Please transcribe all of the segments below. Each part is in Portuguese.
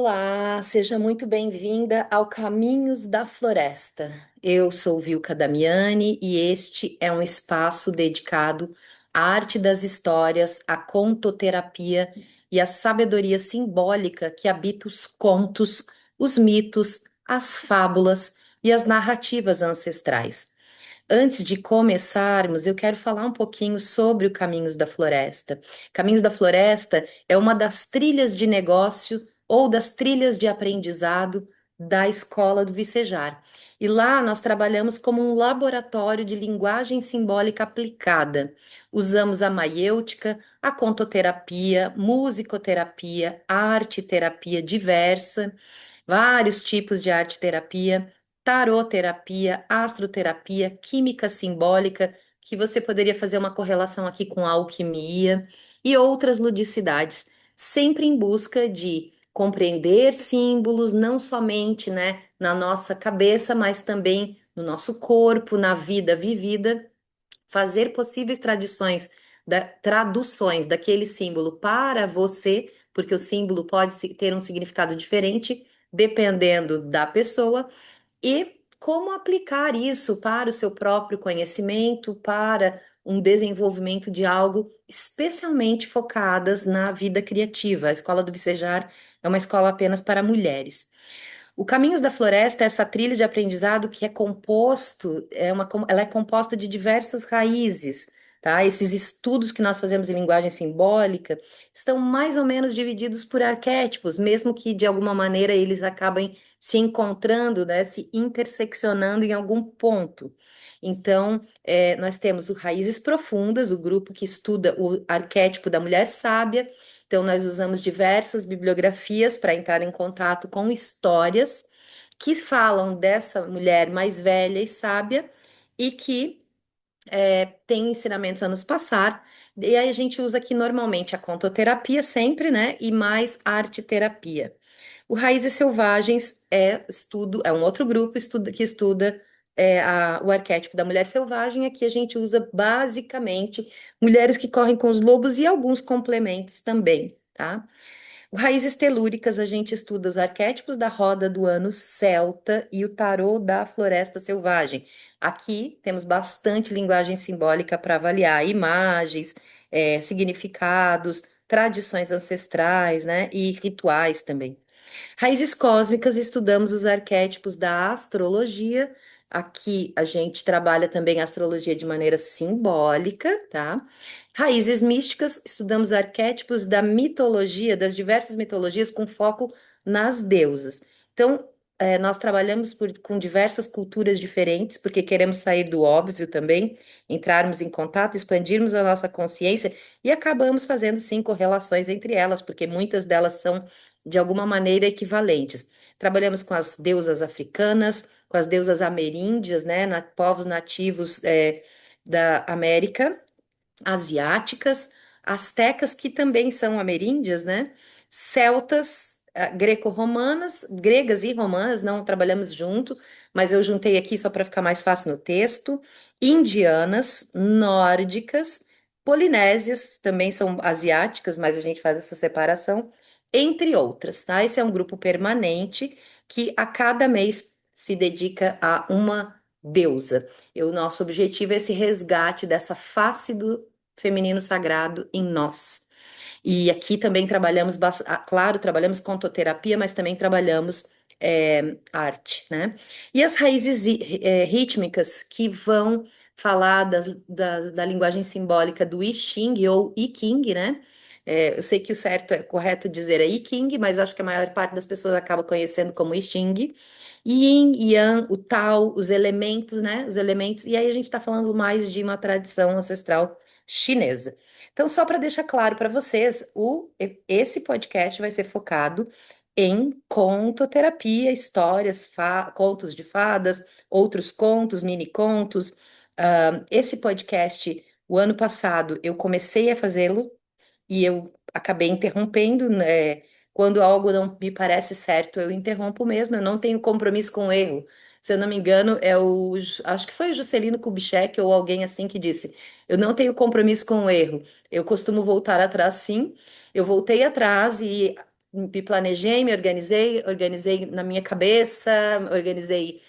Olá, seja muito bem-vinda ao Caminhos da Floresta. Eu sou Vilca Damiani e este é um espaço dedicado à arte das histórias, à contoterapia e à sabedoria simbólica que habita os contos, os mitos, as fábulas e as narrativas ancestrais. Antes de começarmos, eu quero falar um pouquinho sobre o Caminhos da Floresta. Caminhos da Floresta é uma das trilhas de negócio ou das trilhas de aprendizado da Escola do Vicejar. E lá nós trabalhamos como um laboratório de linguagem simbólica aplicada. Usamos a maiêutica, a contoterapia, musicoterapia, arte-terapia diversa, vários tipos de arte-terapia, taroterapia, astroterapia, química simbólica, que você poderia fazer uma correlação aqui com a alquimia e outras ludicidades, sempre em busca de compreender símbolos, não somente, né, na nossa cabeça, mas também no nosso corpo, na vida vivida, fazer possíveis traduções daquele símbolo para você, porque o símbolo pode ter um significado diferente dependendo da pessoa, e como aplicar isso para o seu próprio conhecimento, para um desenvolvimento de algo especialmente focadas na vida criativa. A Escola do Vicejar é uma escola apenas para mulheres. O Caminhos da Floresta é essa trilha de aprendizado que é composto, ela é composta de diversas raízes, tá? Esses estudos que nós fazemos em linguagem simbólica estão mais ou menos divididos por arquétipos, mesmo que de alguma maneira eles acabem se encontrando, né, se interseccionando em algum ponto. Então, nós temos o Raízes Profundas, o grupo que estuda o arquétipo da mulher sábia. Então, nós usamos diversas bibliografias para entrar em contato com histórias que falam dessa mulher mais velha e sábia e que tem ensinamentos a nos passar. E aí a gente usa aqui normalmente a contoterapia sempre, né? E mais arte-terapia. O Raízes Selvagens é um outro grupo que estuda o arquétipo da mulher selvagem. Aqui a gente usa basicamente mulheres que correm com os lobos e alguns complementos também, tá? O Raízes Telúricas, a gente estuda os arquétipos da roda do ano celta e o tarô da floresta selvagem. Aqui temos bastante linguagem simbólica para avaliar imagens, significados, tradições ancestrais, né, e rituais também. Raízes cósmicas, estudamos os arquétipos da astrologia. Aqui a gente trabalha também a astrologia de maneira simbólica, tá? Raízes místicas, estudamos arquétipos da mitologia, das diversas mitologias, com foco nas deusas. Então, nós trabalhamos com diversas culturas diferentes, porque queremos sair do óbvio também, entrarmos em contato, expandirmos a nossa consciência e acabamos fazendo, sim, correlações entre elas, porque muitas delas são de alguma maneira equivalentes. Trabalhamos com as deusas africanas, com as deusas ameríndias, né, povos nativos da América, asiáticas, astecas, que também são ameríndias, né, celtas, greco-romanas, gregas e romanas, não trabalhamos junto, mas eu juntei aqui só para ficar mais fácil no texto, indianas, nórdicas, polinésias, também são asiáticas, mas a gente faz essa separação, entre outras, tá? Esse é um grupo permanente que a cada mês se dedica a uma deusa. E o nosso objetivo é esse resgate dessa face do feminino sagrado em nós. E aqui também trabalhamos, claro, trabalhamos contoterapia, mas também trabalhamos arte, né? E as raízes rítmicas que vão falar da linguagem simbólica do I Ching ou I Ching, né? Eu sei que o certo é correto dizer é I Ching, mas acho que a maior parte das pessoas acaba conhecendo como I Ching. Yin, Yang, o Tao, os elementos, né? Os elementos. E aí a gente está falando mais de uma tradição ancestral chinesa. Então, só para deixar claro para vocês, esse podcast vai ser focado em contoterapia, histórias, contos de fadas, outros contos, mini contos. Esse podcast, o ano passado, eu comecei a fazê-lo e eu acabei interrompendo, né? Quando algo não me parece certo, eu interrompo mesmo, eu não tenho compromisso com o erro. Se eu não me engano, acho que foi o Juscelino Kubitschek ou alguém assim que disse: eu não tenho compromisso com o erro, eu costumo voltar atrás sim. Eu voltei atrás e me planejei, me organizei, organizei na minha cabeça, organizei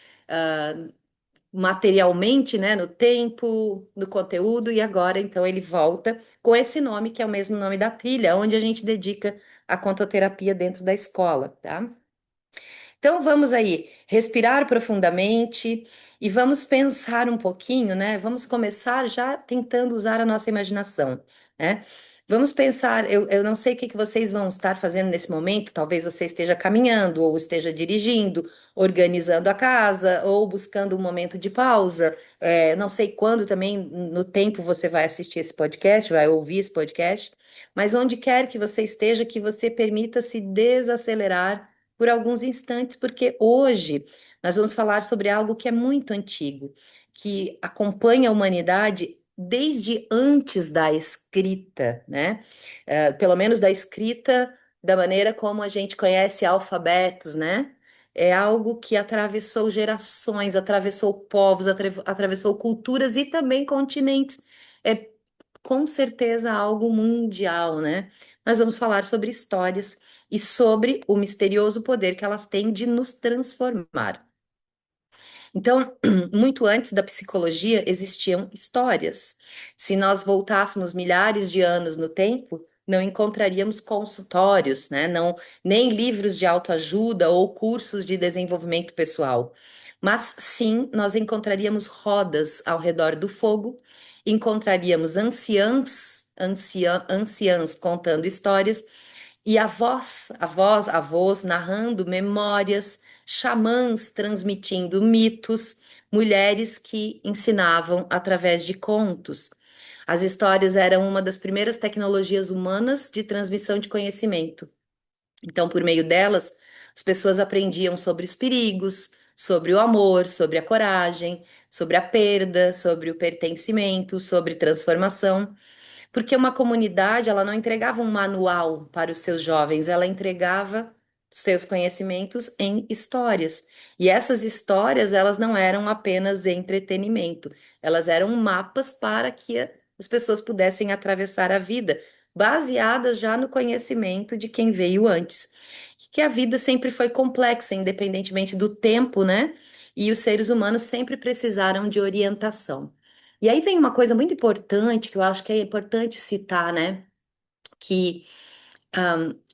materialmente, né, no tempo, no conteúdo, e agora então ele volta com esse nome, que é o mesmo nome da trilha, onde a gente dedica a contoterapia dentro da escola, tá? Então vamos aí respirar profundamente e vamos pensar um pouquinho, né? Vamos começar já tentando usar a nossa imaginação, né? Vamos pensar, eu não sei o que que vocês vão estar fazendo nesse momento, talvez você esteja caminhando, ou esteja dirigindo, organizando a casa, ou buscando um momento de pausa. Não sei quando também no tempo você vai assistir esse podcast, vai ouvir esse podcast, mas onde quer que você esteja, que você permita se desacelerar por alguns instantes, porque hoje nós vamos falar sobre algo que é muito antigo, que acompanha a humanidade desde antes da escrita, né? Pelo menos da escrita da maneira como a gente conhece alfabetos, né? É algo que atravessou gerações, atravessou povos, atravessou culturas e também continentes. É com certeza algo mundial, né? Nós vamos falar sobre histórias e sobre o misterioso poder que elas têm de nos transformar. Então, muito antes da psicologia existiam histórias. Se nós voltássemos milhares de anos no tempo, não encontraríamos consultórios, né? Não, nem livros de autoajuda ou cursos de desenvolvimento pessoal. Mas sim, nós encontraríamos rodas ao redor do fogo, encontraríamos anciãs contando histórias e avós narrando memórias, xamãs transmitindo mitos, mulheres que ensinavam através de contos. As histórias eram uma das primeiras tecnologias humanas de transmissão de conhecimento. Então, por meio delas, as pessoas aprendiam sobre os perigos, sobre o amor, sobre a coragem, sobre a perda, sobre o pertencimento, sobre transformação. Porque uma comunidade, ela não entregava um manual para os seus jovens, ela entregava os seus conhecimentos em histórias. E essas histórias, elas não eram apenas entretenimento, elas eram mapas para que as pessoas pudessem atravessar a vida, baseadas já no conhecimento de quem veio antes. Que a vida sempre foi complexa, independentemente do tempo, né? E os seres humanos sempre precisaram de orientação. E aí vem uma coisa muito importante que eu acho que é importante citar, né? Que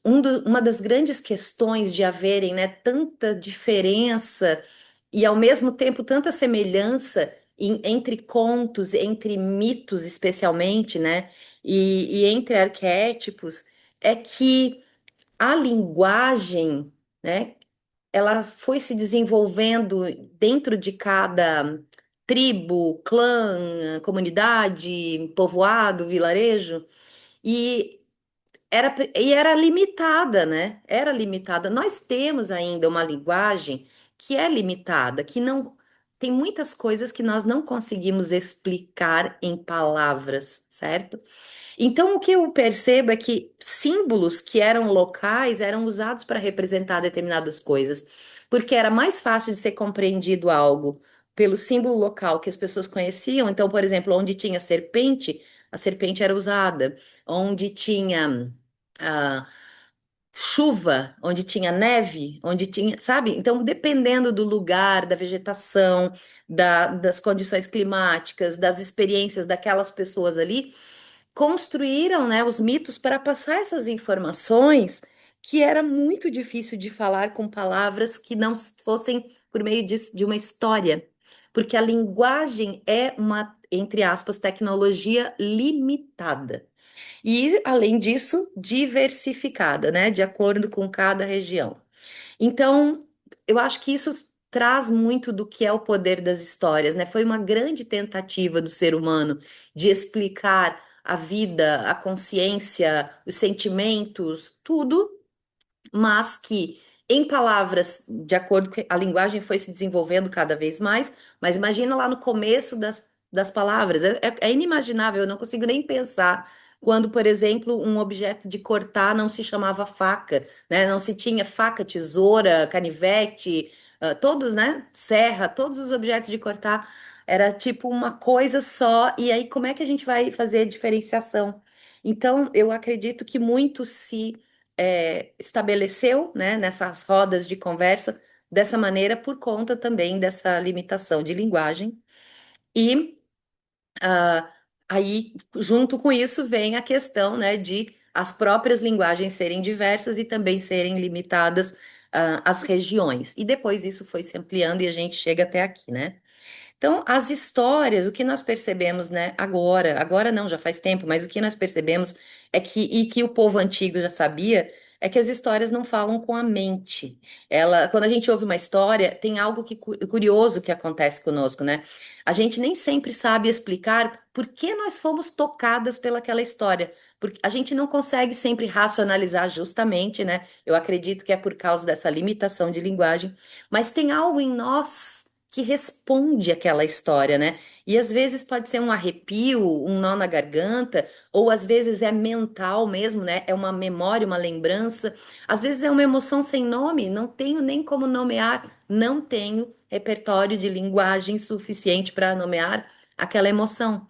uma das grandes questões de haverem, né, tanta diferença e ao mesmo tempo tanta semelhança entre contos, entre mitos especialmente, né? E entre arquétipos, é que a linguagem, né? Ela foi se desenvolvendo dentro de cada tribo, clã, comunidade, povoado, vilarejo, e era limitada, né? Era limitada. Nós temos ainda uma linguagem que é limitada, que não tem muitas coisas que nós não conseguimos explicar em palavras, certo? Então, o que eu percebo é que símbolos que eram locais eram usados para representar determinadas coisas, porque era mais fácil de ser compreendido algo pelo símbolo local que as pessoas conheciam. Então, por exemplo, onde tinha serpente, a serpente era usada. Onde tinha ah, chuva, onde tinha neve, onde tinha, sabe? Então, dependendo do lugar, da vegetação, das condições climáticas, das experiências daquelas pessoas ali construíram, né, os mitos para passar essas informações que era muito difícil de falar com palavras que não fossem por meio de uma história, porque a linguagem é uma, entre aspas, tecnologia limitada. E, além disso, diversificada, né, de acordo com cada região. Então, eu acho que isso traz muito do que é o poder das histórias, né? Foi uma grande tentativa do ser humano de explicar a vida, a consciência, os sentimentos, tudo, mas que em palavras, de acordo com a linguagem foi se desenvolvendo cada vez mais, mas imagina lá no começo das palavras, é inimaginável, eu não consigo nem pensar quando, por exemplo, um objeto de cortar não se chamava faca, né? Não se tinha faca, tesoura, canivete, todos, né? Serra, todos os objetos de cortar era tipo uma coisa só, e aí como é que a gente vai fazer a diferenciação? Então, eu acredito que muito se estabeleceu, né, nessas rodas de conversa dessa maneira por conta também dessa limitação de linguagem. E ah, aí, junto com isso, vem a questão, né, de as próprias linguagens serem diversas e também serem limitadas, às regiões. E depois isso foi se ampliando e a gente chega até aqui, né? Então, as histórias, o que nós percebemos, né, agora não, já faz tempo, mas o que nós percebemos é que, e que o povo antigo já sabia, é que as histórias não falam com a mente. Quando a gente ouve uma história, tem algo curioso que acontece conosco, né? A gente nem sempre sabe explicar por que nós fomos tocadas pelaquela história. Porque a gente não consegue sempre racionalizar justamente, né? Eu acredito que é por causa dessa limitação de linguagem, mas tem algo em nós que responde àquela história, né? E às vezes pode ser um arrepio, um nó na garganta, ou às vezes é mental mesmo, né? É uma memória, uma lembrança. Às vezes é uma emoção sem nome, não tenho nem como nomear, não tenho repertório de linguagem suficiente para nomear aquela emoção.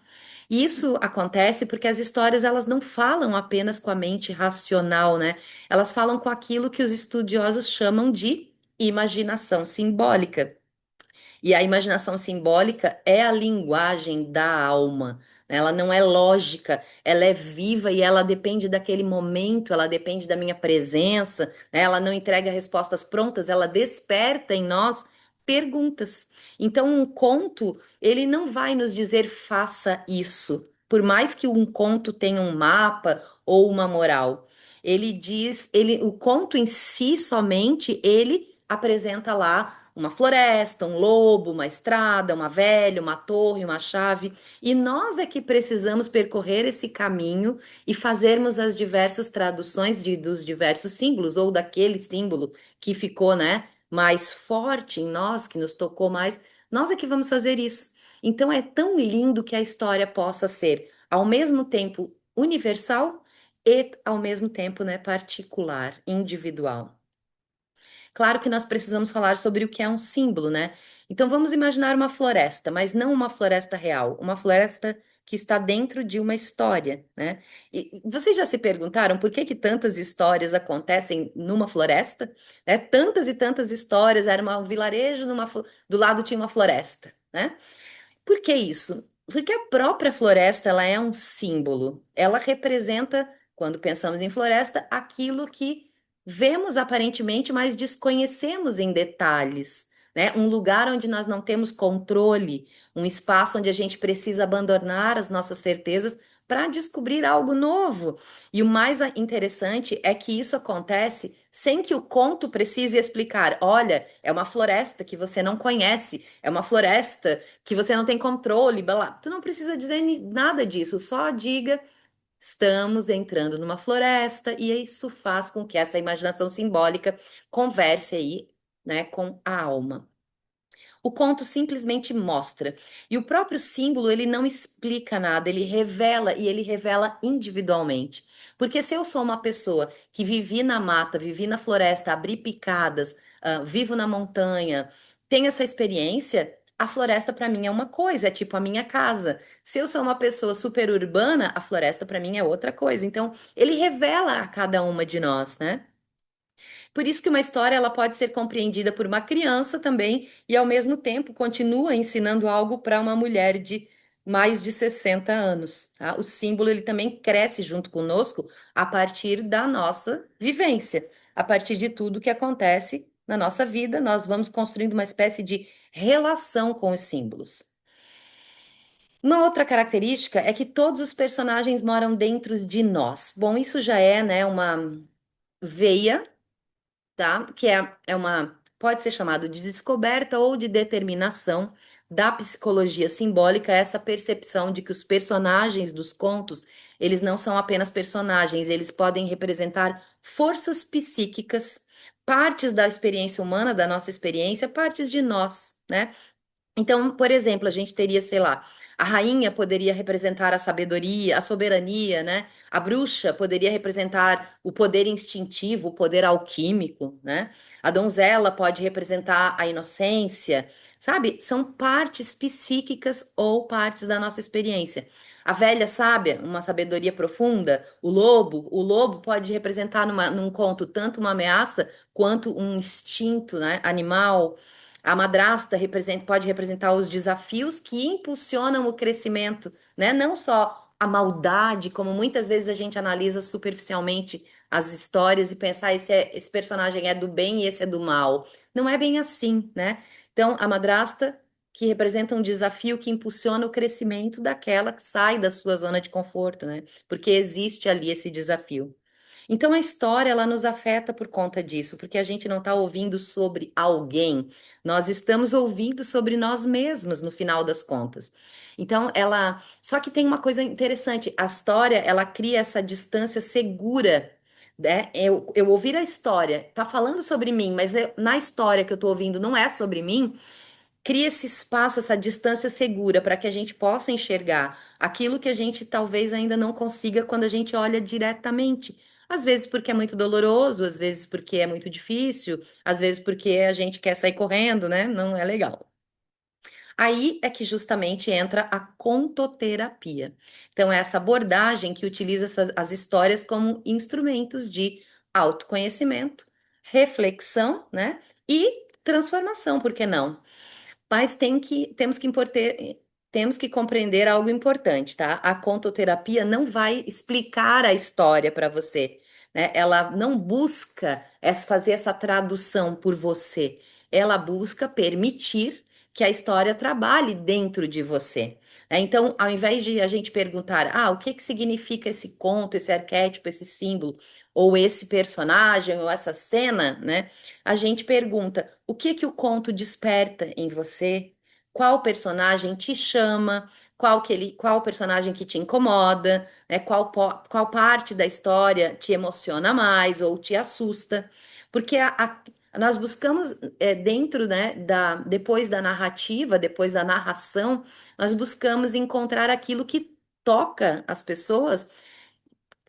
E isso acontece porque as histórias elas não falam apenas com a mente racional, né? Elas falam com aquilo que os estudiosos chamam de imaginação simbólica. E a imaginação simbólica é a linguagem da alma, né? Ela não é lógica, ela é viva e ela depende daquele momento, ela depende da minha presença, né? Ela não entrega respostas prontas, ela desperta em nós perguntas. Então, um conto, ele não vai nos dizer faça isso, por mais que um conto tenha um mapa ou uma moral. Ele diz, o conto em si somente, ele apresenta lá uma floresta, um lobo, uma estrada, uma velha, uma torre, uma chave. E nós é que precisamos percorrer esse caminho e fazermos as diversas traduções dos diversos símbolos, ou daquele símbolo que ficou, né, mais forte em nós, que nos tocou mais. Nós é que vamos fazer isso. Então é tão lindo que a história possa ser, ao mesmo tempo, universal e, ao mesmo tempo, né, particular, individual. Claro que nós precisamos falar sobre o que é um símbolo, né? Então vamos imaginar uma floresta, mas não uma floresta real, uma floresta que está dentro de uma história, né? E vocês já se perguntaram por que que tantas histórias acontecem numa floresta? Né? Tantas e tantas histórias, era um vilarejo, do lado tinha uma floresta, né? Por que isso? Porque a própria floresta, ela é um símbolo. Ela representa, quando pensamos em floresta, aquilo que vemos aparentemente, mas desconhecemos em detalhes, né? Um lugar onde nós não temos controle, um espaço onde a gente precisa abandonar as nossas certezas para descobrir algo novo. E o mais interessante é que isso acontece sem que o conto precise explicar. Olha, é uma floresta que você não conhece, é uma floresta que você não tem controle, blá, blá. Tu não precisa dizer nada disso, só diga: estamos entrando numa floresta, e isso faz com que essa imaginação simbólica converse aí, né, com a alma. O conto simplesmente mostra. E o próprio símbolo, ele não explica nada, ele revela e ele revela individualmente. Porque se eu sou uma pessoa que vivi na mata, vivi na floresta, abri picadas, vivo na montanha, tenho essa experiência, a floresta para mim é uma coisa, é tipo a minha casa. Se eu sou uma pessoa super urbana, a floresta para mim é outra coisa. Então, ele revela a cada uma de nós, né? Por isso que uma história ela pode ser compreendida por uma criança também e ao mesmo tempo continua ensinando algo para uma mulher de mais de 60 anos, tá? O símbolo ele também cresce junto conosco a partir da nossa vivência, a partir de tudo que acontece na nossa vida, nós vamos construindo uma espécie de relação com os símbolos. Uma outra característica é que todos os personagens moram dentro de nós. Bom, isso já é, né, uma veia, tá? Que é uma, pode ser chamado de descoberta ou de determinação da psicologia simbólica, essa percepção de que os personagens dos contos, eles não são apenas personagens, eles podem representar forças psíquicas, partes da experiência humana, da nossa experiência, partes de nós, né? Então, por exemplo, a gente teria, sei lá, a rainha poderia representar a sabedoria, a soberania, né? A bruxa poderia representar o poder instintivo, o poder alquímico, né? A donzela pode representar a inocência, sabe? São partes psíquicas ou partes da nossa experiência. A velha sábia, uma sabedoria profunda. O lobo pode representar num conto tanto uma ameaça quanto um instinto, né, animal. A madrasta pode representar os desafios que impulsionam o crescimento, né? Não só a maldade, como muitas vezes a gente analisa superficialmente as histórias e pensa, esse personagem é do bem e esse é do mal. Não é bem assim, né? Então, a madrasta que representa um desafio que impulsiona o crescimento daquela que sai da sua zona de conforto, né? Porque existe ali esse desafio. Então a história ela nos afeta por conta disso, porque a gente não está ouvindo sobre alguém, nós estamos ouvindo sobre nós mesmos no final das contas. Então só que tem uma coisa interessante, a história ela cria essa distância segura. Né? Eu ouvir a história, tá falando sobre mim, mas na história que eu tô ouvindo não é sobre mim, cria esse espaço, essa distância segura para que a gente possa enxergar aquilo que a gente talvez ainda não consiga quando a gente olha diretamente. Às vezes porque é muito doloroso, às vezes porque é muito difícil, às vezes porque a gente quer sair correndo, né? Não é legal. Aí é que justamente entra a contoterapia. Então, é essa abordagem que utiliza as histórias como instrumentos de autoconhecimento, reflexão, né? E transformação, por que não? Mas temos que compreender algo importante, tá? A contoterapia não vai explicar a história para você, né? Ela não busca fazer essa tradução por você. Ela busca permitir que a história trabalhe dentro de você, né? Então, ao invés de a gente perguntar, o que que significa esse conto, esse arquétipo, esse símbolo, ou esse personagem, ou essa cena, né? A gente pergunta: o que que o conto desperta em você? Qual personagem te chama? Qual personagem que te incomoda? Né? Qual parte da história te emociona mais ou te assusta? Porque nós buscamos dentro, né, depois da narrativa, depois da narração, nós buscamos encontrar aquilo que toca as pessoas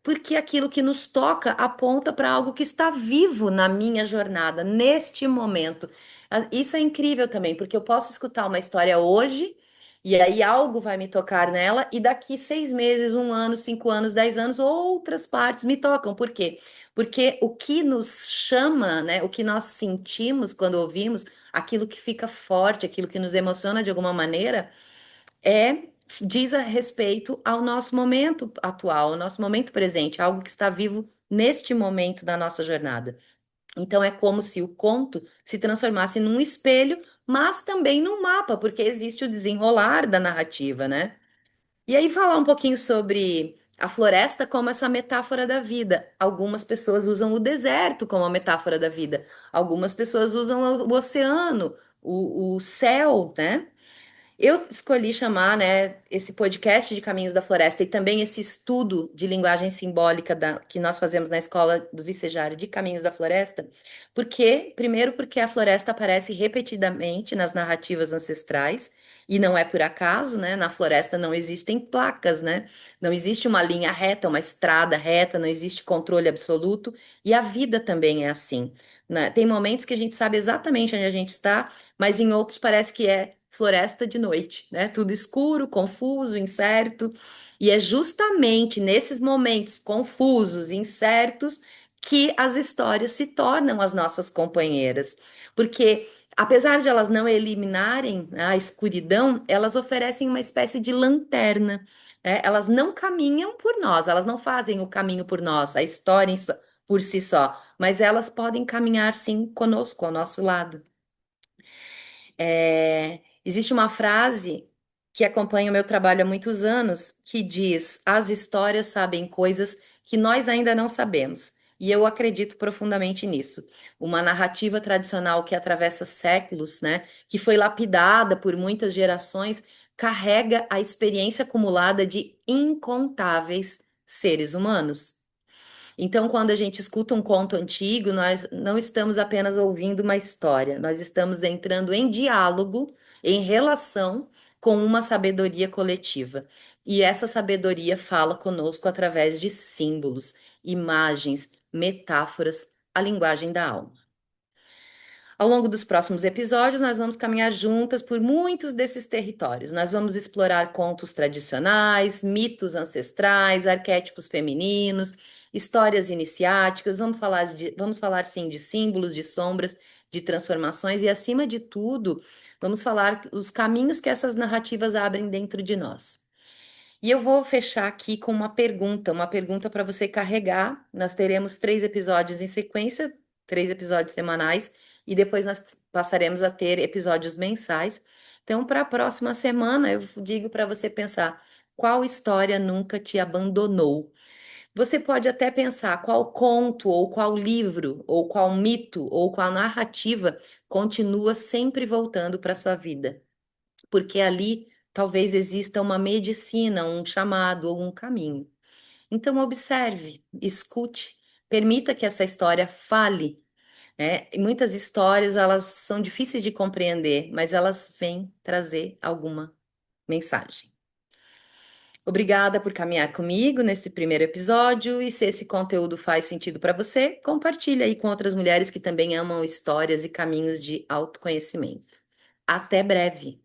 porque aquilo que nos toca aponta para algo que está vivo na minha jornada, neste momento. Isso é incrível também, porque eu posso escutar uma história hoje, e aí algo vai me tocar nela, e daqui 6 meses, 1 ano, 5 anos, 10 anos, outras partes me tocam. Por quê? Porque o que nos chama, né, o que nós sentimos quando ouvimos, aquilo que fica forte, aquilo que nos emociona de alguma maneira diz a respeito ao nosso momento atual, ao nosso momento presente, algo que está vivo neste momento da nossa jornada. Então é como se o conto se transformasse num espelho, mas também num mapa, porque existe o desenrolar da narrativa, né? E aí falar um pouquinho sobre a floresta como essa metáfora da vida. Algumas pessoas usam o deserto como a metáfora da vida. Algumas pessoas usam o oceano, o céu, né? Eu escolhi chamar, né, esse podcast de Caminhos da Floresta e também esse estudo de linguagem simbólica que nós fazemos na escola do Vicejário de Caminhos da Floresta, primeiro, porque a floresta aparece repetidamente nas narrativas ancestrais, e não é por acaso, né? Na floresta não existem placas, né? Não existe uma linha reta, uma estrada reta, não existe controle absoluto, e a vida também é assim, né? Tem momentos que a gente sabe exatamente onde a gente está, mas em outros parece que é floresta de noite, né? Tudo escuro, confuso, incerto. E é justamente nesses momentos confusos, incertos, que as histórias se tornam as nossas companheiras. Porque, apesar de elas não eliminarem a escuridão, elas oferecem uma espécie de lanterna, né? Elas não caminham por nós, elas não fazem o caminho por nós, a história por si só, mas elas podem caminhar sim conosco, ao nosso lado. Existe uma frase que acompanha o meu trabalho há muitos anos que diz: as histórias sabem coisas que nós ainda não sabemos. E eu acredito profundamente nisso. Uma narrativa tradicional que atravessa séculos, né, que foi lapidada por muitas gerações, carrega a experiência acumulada de incontáveis seres humanos. Então, quando a gente escuta um conto antigo, nós não estamos apenas ouvindo uma história, nós estamos entrando em diálogo, em relação com uma sabedoria coletiva. E essa sabedoria fala conosco através de símbolos, imagens, metáforas, a linguagem da alma. Ao longo dos próximos episódios, nós vamos caminhar juntas por muitos desses territórios. Nós vamos explorar contos tradicionais, mitos ancestrais, arquétipos femininos, histórias iniciáticas. Vamos falar sim de símbolos, de sombras, de transformações e, acima de tudo, vamos falar os caminhos que essas narrativas abrem dentro de nós. E eu vou fechar aqui com uma pergunta para você carregar. Nós teremos 3 episódios em sequência, 3 episódios semanais, e depois nós passaremos a ter episódios mensais. Então, para a próxima semana, eu digo para você pensar qual história nunca te abandonou. Você pode até pensar qual conto, ou qual livro, ou qual mito, ou qual narrativa continua sempre voltando para sua vida, porque ali talvez exista uma medicina, um chamado ou um caminho. Então, observe, escute, permita que essa história fale, né? E muitas histórias, elas são difíceis de compreender, mas elas vêm trazer alguma mensagem. Obrigada por caminhar comigo nesse primeiro episódio, e se esse conteúdo faz sentido para você, compartilhe aí com outras mulheres que também amam histórias e caminhos de autoconhecimento. Até breve!